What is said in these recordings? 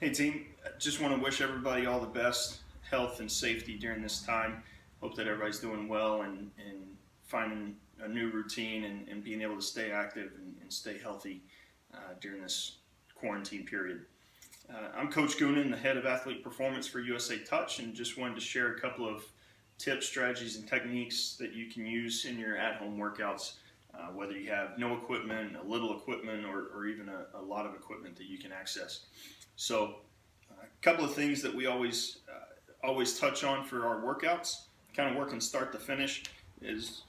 Hey team, just want to wish everybody all the best health and safety during this time. Hope that everybody's doing well and finding a new routine and being able to stay active and stay healthy during this quarantine period. I'm Coach Goonan, the head of athlete performance for USA Touch, and just wanted to share a couple of tips, strategies, and techniques that you can use in your at-home workouts, whether you have no equipment, a little equipment, or even a lot of equipment that you can access. So a couple of things that we always touch on for our workouts, kind of working start to finish, is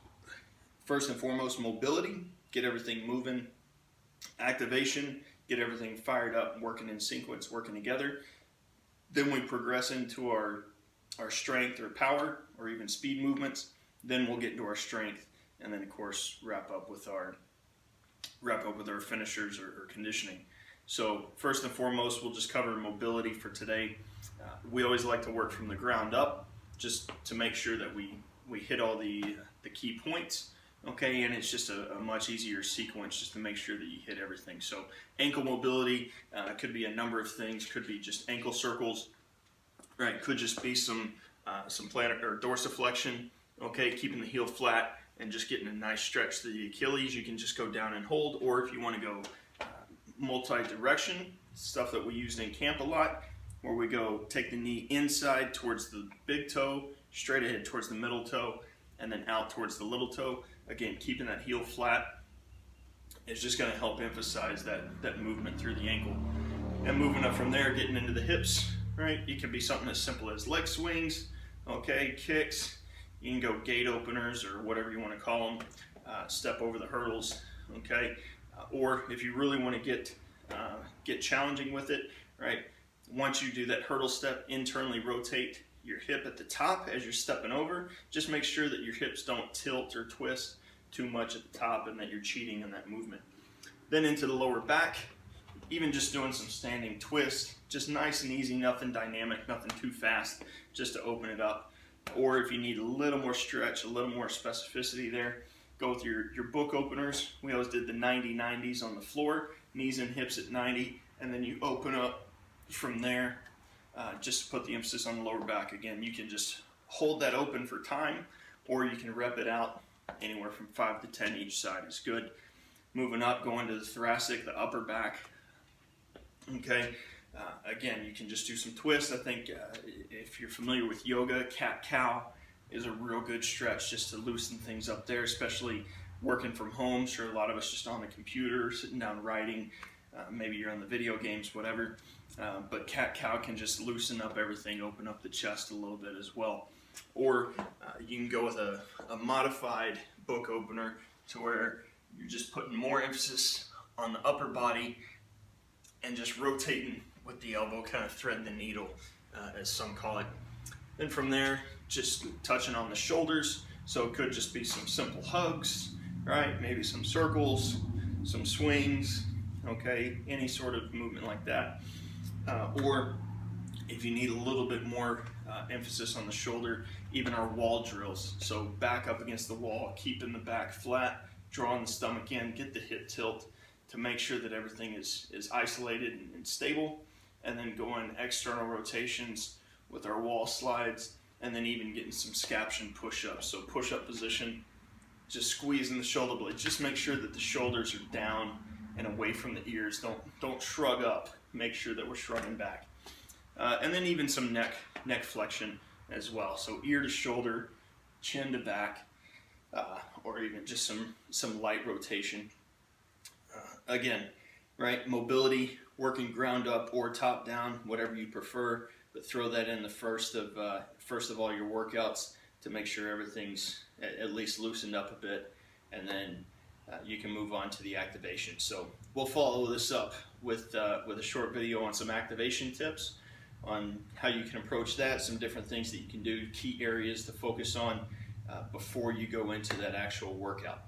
first and foremost mobility, get everything moving, activation, get everything fired up, working in sequence, working together. Then we progress into our strength or power or even speed movements. Then we'll get into our strength, and then of course wrap up with our finishers or conditioning. So first and foremost, we'll just cover mobility for today. We always like to work from the ground up, just to make sure that we hit all the key points. Okay, and it's just a much easier sequence just to make sure that you hit everything. So ankle mobility could be a number of things. Could be just ankle circles, right? Could just be some plantar or dorsiflexion. Okay, keeping the heel flat and just getting a nice stretch to the Achilles. You can just go down and hold, or if you want to go multi-direction, stuff that we used in camp a lot, where we go take the knee inside towards the big toe, straight ahead towards the middle toe, and then out towards the little toe. Again, keeping that heel flat is just going to help emphasize that movement through the ankle. And moving up from there, getting into the hips, right? It can be something as simple as leg swings, okay, kicks. You can go gate openers or whatever you want to call them, step over the hurdles, okay? Or if you really want to get challenging with it, right? Once you do that hurdle step, internally rotate your hip at the top as you're stepping over. Just make sure that your hips don't tilt or twist too much at the top and that you're cheating in that movement. Then into the lower back, even just doing some standing twists, just nice and easy, nothing dynamic, nothing too fast, just to open it up. Or if you need a little more stretch, a little more specificity there, go with your book openers. We always did the 90-90s on the floor, knees and hips at 90, and then you open up from there, just to put the emphasis on the lower back. Again, you can just hold that open for time, or you can rep it out anywhere from 5 to 10 each side is good. Moving up, going to the thoracic, the upper back. Okay, again, you can just do some twists. I think if you're familiar with yoga, cat-cow is a real good stretch just to loosen things up there, especially working from home. Sure, a lot of us just on the computer, sitting down writing, maybe you're on the video games, whatever. But cat-cow can just loosen up everything, open up the chest a little bit as well. Or you can go with a modified book opener to where you're just putting more emphasis on the upper body and just rotating with the elbow, kind of threading the needle, as some call it. Then from there, just touching on the shoulders. So it could just be some simple hugs, right? Maybe some circles, some swings, okay? Any sort of movement like that. Or if you need a little bit more emphasis on the shoulder, even our wall drills. So back up against the wall, keeping the back flat, drawing the stomach in, get the hip tilt to make sure that everything is isolated and stable. And then going external rotations with our wall slides, and then even getting some scaption push-ups. So push-up position, just squeezing the shoulder blades. Just make sure that the shoulders are down and away from the ears. Don't shrug up. Make sure that we're shrugging back. And then even some neck flexion as well. So ear to shoulder, chin to back, or even just some light rotation. Again, right, mobility, working ground up or top down, whatever you prefer, but throw that in the first of all your workouts to make sure everything's at least loosened up a bit, and then you can move on to the activation. So we'll follow this up with a short video on some activation tips on how you can approach that, some different things that you can do, key areas to focus on before you go into that actual workout.